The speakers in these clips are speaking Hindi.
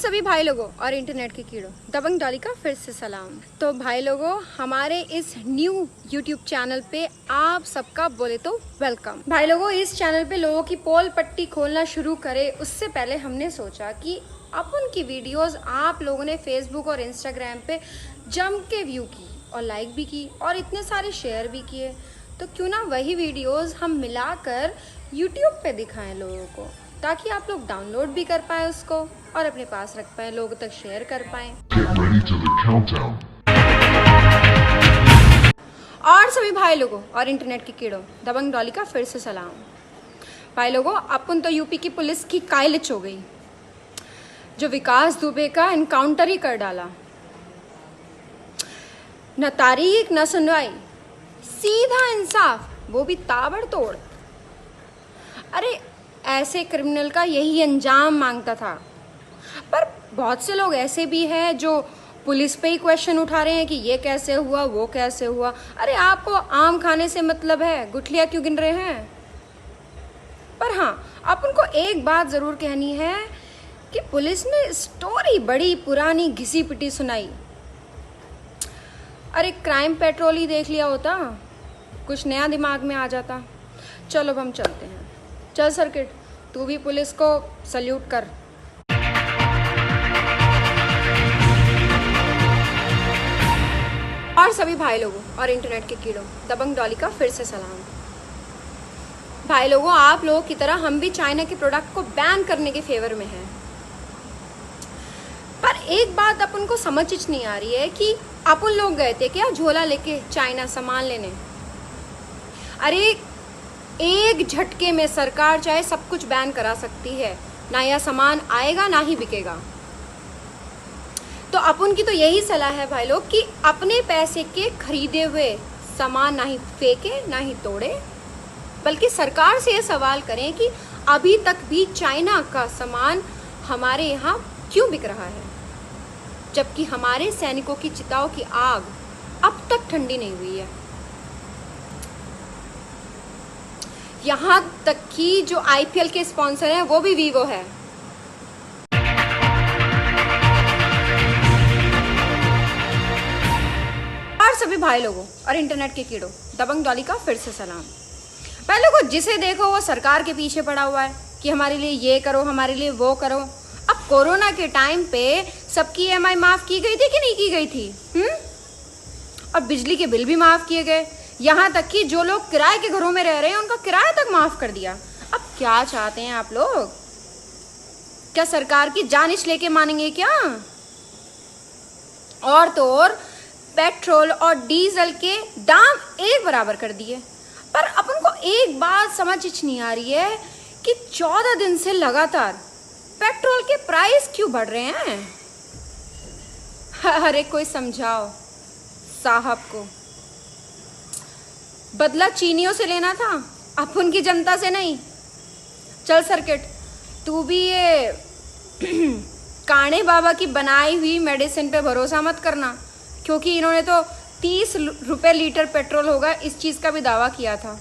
और सभी भाई लोगों और इंटरनेट के कीड़ों, दबंग डॉली का फिर से सलाम। तो भाई लोगों, हमारे इस न्यू यूट्यूब चैनल पे आप सबका बोले तो वेलकम। भाई लोगों, इस चैनल पे लोगों की पोल पट्टी खोलना शुरू करे उससे पहले हमने सोचा कि अपन की वीडियोस आप लोगों ने फेसबुक और इंस्टाग्राम पे जम के व्यू की और लाइक भी की और इतने सारे शेयर भी किए, तो क्यों ना वही वीडियोस हम मिलाकर यूट्यूब पे दिखाएं लोगों को, ताकि आप लोग डाउनलोड भी कर पाए उसको और अपने पास रख पाए, लोगों तक शेयर कर पाए। और सभी भाई लोगों और इंटरनेट के कीड़ों, दबंग डॉली का फिर से सलाम। भाई लोगों, अपन तो यूपी की पुलिस की कायलिच हो गई, जो विकास दुबे का एनकाउंटर ही कर डाला। न तारीख न सुनवाई, सीधा इंसाफ, वो भी ताबड़तोड़। अरे ऐसे क्रिमिनल का यही अंजाम मांगता था। पर बहुत से लोग ऐसे भी हैं जो पुलिस पे ही क्वेश्चन उठा रहे हैं कि ये कैसे हुआ, वो कैसे हुआ। अरे आपको आम खाने से मतलब है, गुठलियां क्यों गिन रहे हैं? पर हाँ, अपन को एक बात जरूर कहनी है कि पुलिस ने स्टोरी बड़ी पुरानी घिसी पिटी सुनाई। अरे क्राइम पेट्रोल ही देख लिया होता, कुछ नया दिमाग में आ जाता। चलो अब हम चलते हैं। चल सर्किट, तू भी पुलिस को सल्यूट कर। और सभी भाई लोगों और इंटरनेट के कीड़ों, दबंग डॉली का फिर से सलाम। भाई लोगों, आप लोगों की तरह हम भी चाइना के प्रोडक्ट को बैन करने के फेवर में हैं। पर एक बात अपन को समझ नहीं आ रही है कि अपन लोग गए थे क्या झोला लेके चाइना सामान लेने? अरे एक झटके में सरकार चाहे सब कुछ बैन करा सकती है, ना यह सामान आएगा ना ही बिकेगा। तो अपन की तो यही सलाह है भाई लोग कि अपने पैसे के खरीदे हुए सामान ना ही फेंके ना ही तोड़े, बल्कि सरकार से यह सवाल करें कि अभी तक भी चाइना का सामान हमारे यहाँ क्यों बिक रहा है, जबकि हमारे सैनिकों की चिताओं की आग अब तक ठंडी नहीं हुई है। यहाँ तक कि जो आईपीएल के स्पॉन्सर हैं वो भी वीवो है। और सभी भाई लोगों और इंटरनेट के कीड़ों, दबंग डॉली का फिर से सलाम। भाई लोगों, जिसे देखो वो सरकार के पीछे पड़ा हुआ है कि हमारे लिए ये करो, हमारे लिए वो करो। अब कोरोना के टाइम पे सबकी ईएमआई माफ की गई थी कि नहीं की गई थी? और बिजली के बिल भी माफ किए गए, यहाँ तक कि जो लोग किराए के घरों में रह रहे हैं उनका किराया तक माफ कर दिया। अब क्या चाहते हैं आप लोग? क्या सरकार की जानिश लेके मानेंगे क्या? और तो और पेट्रोल और डीजल के दाम एक बराबर कर दिए। पर अपन को एक बात समझ नहीं आ रही है कि 14 दिन से लगातार पेट्रोल के प्राइस क्यों बढ़ रहे हैं? अरे कोई समझाओ साहब को। बदला चीनियों से लेना था, अपन की जनता से नहीं। चल सर्किट, तू भी ये काणे बाबा की बनाई हुई मेडिसिन पे भरोसा मत करना, क्योंकि इन्होंने तो 30 रुपए लीटर पेट्रोल होगा इस चीज का भी दावा किया था।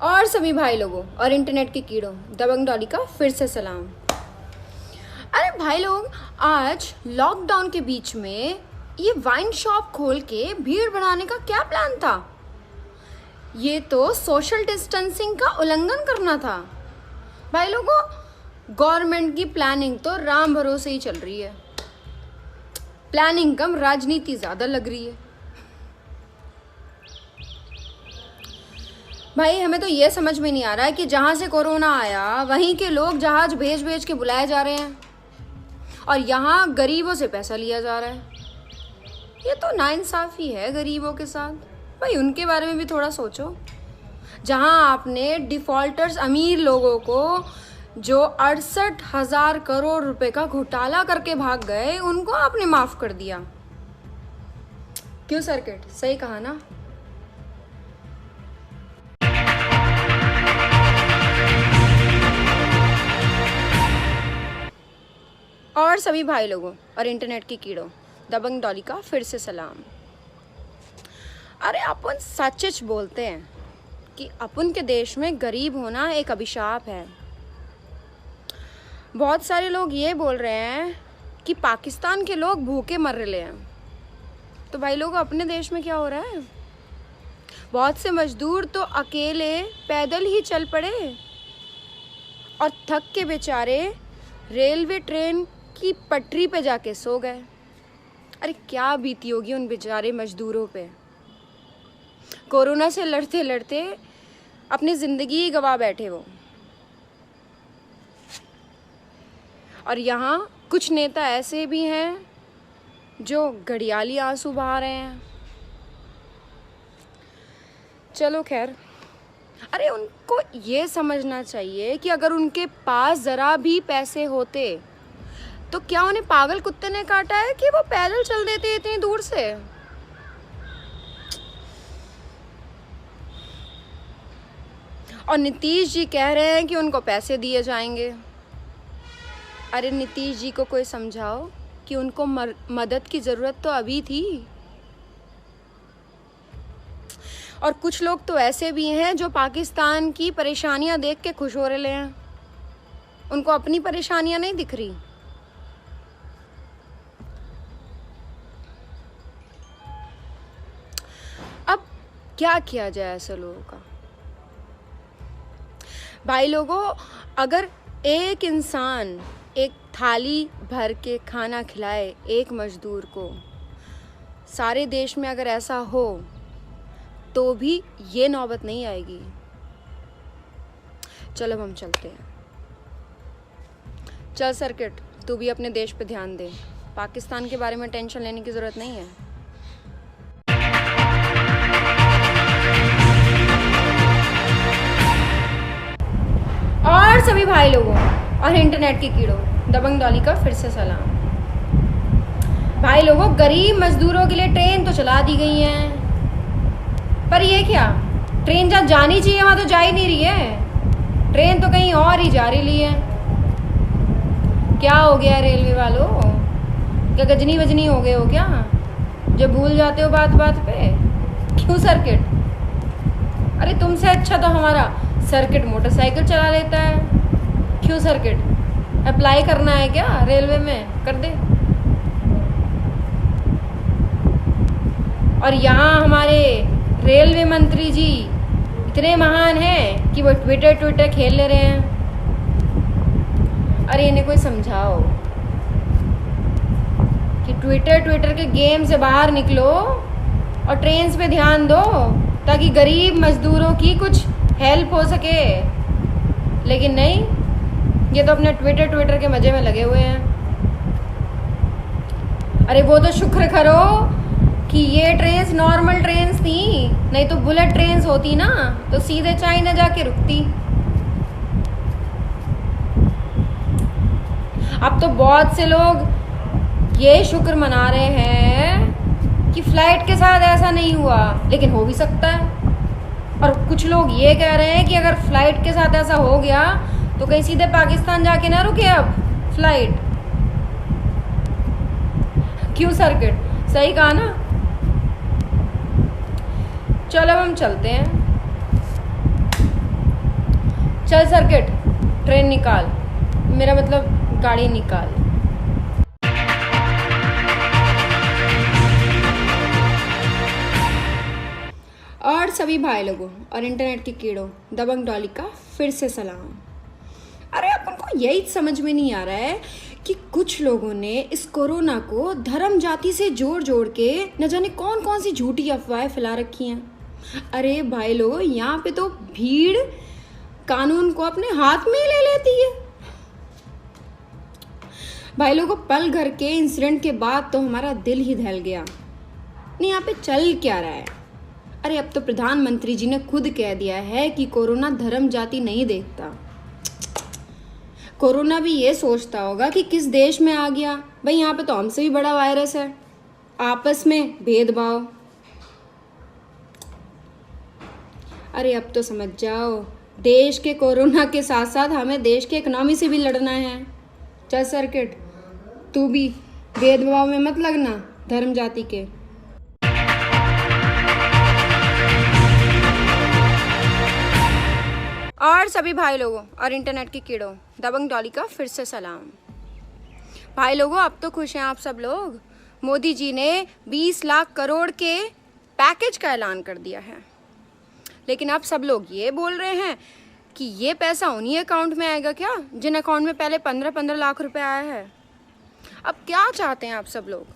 और सभी भाई लोगों और इंटरनेट के कीड़ों, दबंग डॉली का फिर से सलाम। अरे भाई लोग, आज लॉकडाउन के बीच में ये वाइन शॉप खोल के भीड़ बनाने का क्या प्लान था? ये तो सोशल डिस्टेंसिंग का उल्लंघन करना था। भाई लोगों, गवर्नमेंट की प्लानिंग तो राम भरोसे ही चल रही है। प्लानिंग कम, राजनीति ज्यादा लग रही है। भाई हमें तो ये समझ में नहीं आ रहा है कि जहां से कोरोना आया वहीं के लोग जहाज भेज भेज के बुलाए जा रहे हैं और यहाँ गरीबों से पैसा लिया जा रहा है। ये तो नाइंसाफी है गरीबों के साथ। भाई उनके बारे में भी थोड़ा सोचो। जहाँ आपने डिफॉल्टर्स अमीर लोगों को जो 68,000 करोड़ रुपए का घोटाला करके भाग गए, उनको आपने माफ कर दिया। क्यों सर्किट, सही कहा ना? और सभी भाई लोगों और इंटरनेट के कीड़ों, दबंग डॉली का फिर से सलाम। अरे अपन सच बोलते हैं कि अपन के देश में गरीब होना एक अभिशाप है। बहुत सारे लोग ये बोल रहे हैं कि पाकिस्तान के लोग भूखे मर रहे हैं। तो भाई लोग, अपने देश में क्या हो रहा है? बहुत से मजदूर तो अकेले पैदल ही चल पड़े और थक के बेचारे रेलवे ट्रेन की पटरी पे जाके सो गए। अरे क्या बीती होगी उन बेचारे मजदूरों पे। कोरोना से लड़ते लड़ते अपनी ज़िंदगी गवा बैठे वो। और यहाँ कुछ नेता ऐसे भी हैं जो घड़ियाली आंसू बहा रहे हैं। चलो खैर, अरे उनको ये समझना चाहिए कि अगर उनके पास ज़रा भी पैसे होते तो क्या उन्हें पागल कुत्ते ने काटा है कि वो पैदल चल देते इतनी दूर से। और नीतीश जी कह रहे हैं कि उनको पैसे दिए जाएंगे। अरे नीतीश जी को कोई समझाओ कि उनको मदद की ज़रूरत तो अभी थी। और कुछ लोग तो ऐसे भी हैं जो पाकिस्तान की परेशानियां देख के खुश हो रहे हैं। उनको अपनी परेशानियां नहीं दिख रही। अब क्या किया जाए ऐसे लोगों का? भाई लोगों, अगर एक इंसान एक थाली भर के खाना खिलाए एक मजदूर को, सारे देश में अगर ऐसा हो तो भी ये नौबत नहीं आएगी। चलो अब हम चलते हैं। चल सर्किट, तू भी अपने देश पे ध्यान दे। पाकिस्तान के बारे में टेंशन लेने की ज़रूरत नहीं है। और सभी भाई लोगों और इंटरनेट के कीड़ों, दबंग डॉली का फिर से सलाम। भाई लोगों, गरीब मजदूरों के लिए ट्रेन तो चला दी गई हैं, पर ये क्या, ट्रेन जहाँ जानी चाहिए वहाँ तो जा ही नहीं रही है। ट्रेन तो कहीं और ही जा रही है। क्या हो गया रेलवे वालों? क्या गजनी वजनी हो गए हो क्या, जो भूल जाते हो बात बात पे? क्यों सर्किट? अरे तुमसे अच्छा तो हमारा सर्किट मोटरसाइकिल चला लेता है। क्यों सर्किट, अप्लाई करना है क्या रेलवे में? कर दे। और यहाँ हमारे रेलवे मंत्री जी इतने महान हैं कि वो ट्विटर खेल ले रहे हैं। अरे इन्हें कोई समझाओ कि ट्विटर के गेम से बाहर निकलो और ट्रेन्स पे ध्यान दो ताकि गरीब मजदूरों की कुछ हेल्प हो सके। लेकिन नहीं, ये तो अपने ट्विटर के मजे में लगे हुए हैं। अरे वो तो शुक्र करो कि ये ट्रेन्स नॉर्मल ट्रेन्स थी, नहीं तो बुलेट ट्रेन्स होती ना तो सीधे चाइना जाके रुकती। अब तो बहुत से लोग ये शुक्र मना रहे हैं कि फ्लाइट के साथ ऐसा नहीं हुआ, लेकिन हो भी सकता है। और कुछ लोग ये कह रहे हैं कि अगर फ्लाइट के साथ ऐसा हो गया तो कहीं सीधे पाकिस्तान जाके ना रुके अब फ्लाइट। क्यों सर्किट, सही कहा ना? चलो हम चलते हैं। चल सर्किट, ट्रेन निकाल, मेरा मतलब गाड़ी निकाल। और सभी भाई लोगों और इंटरनेट के कीड़ों, दबंग डॉली का फिर से सलाम। अरे अपन को यही समझ में नहीं आ रहा है कि कुछ लोगों ने इस कोरोना को धर्म जाति से जोड़ के न जाने कौन कौन सी झूठी अफवाहें फैला रखी हैं। अरे भाई लोग, यहाँ पे तो भीड़ कानून को अपने हाथ में ले लेती है। भाई लोगों, पल घर के इंसिडेंट के बाद तो हमारा दिल ही दहल गया। नहीं, यहाँ पे चल क्या रहा है? अरे अब तो प्रधानमंत्री जी ने खुद कह दिया है कि कोरोना धर्म जाति नहीं देखता। कोरोना भी ये सोचता होगा कि किस देश में आ गया। भाई यहाँ पे तो हमसे भी बड़ा वायरस है। आपस में भेदभाव। अरे अब तो समझ जाओ, देश के कोरोना के साथ साथ हमें देश के इकोनॉमी से भी लड़ना है। चल सर्किट, तू भी भेदभाव में मत लगना धर्म जाति के। सभी भाई लोगों और इंटरनेट की कीड़ों, दबंग डॉली का फिर से सलाम। भाई लोगों, अब तो खुश हैं आप सब लोग। मोदी जी ने 20 लाख करोड़ के पैकेज का ऐलान कर दिया है, लेकिन अब सब लोग ये बोल रहे हैं कि ये पैसा उन्हीं अकाउंट में आएगा क्या जिन अकाउंट में पहले 15-15 लाख रुपए आया है। अब क्या चाहते हैं आप सब लोग?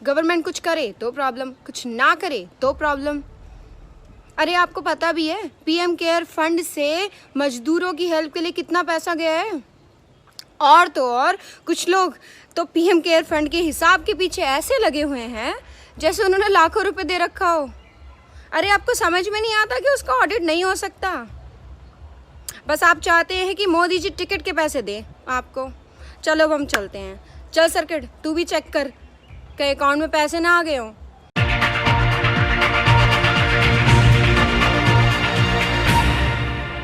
गवर्नमेंट कुछ करे तो प्रॉब्लम, कुछ ना करे तो प्रॉब्लम। अरे आपको पता भी है पीएम केयर फंड से मजदूरों की हेल्प के लिए कितना पैसा गया है? और तो और कुछ लोग तो पीएम केयर फंड के हिसाब के पीछे ऐसे लगे हुए हैं जैसे उन्होंने लाखों रुपए दे रखा हो। अरे आपको समझ में नहीं आता कि उसका ऑडिट नहीं हो सकता? बस आप चाहते हैं कि मोदी जी टिकट के पैसे दें आपको। चलो अब हम चलते हैं। चल सर्किट, तू भी चेक कर कहीं अकाउंट में पैसे ना आ गए हों।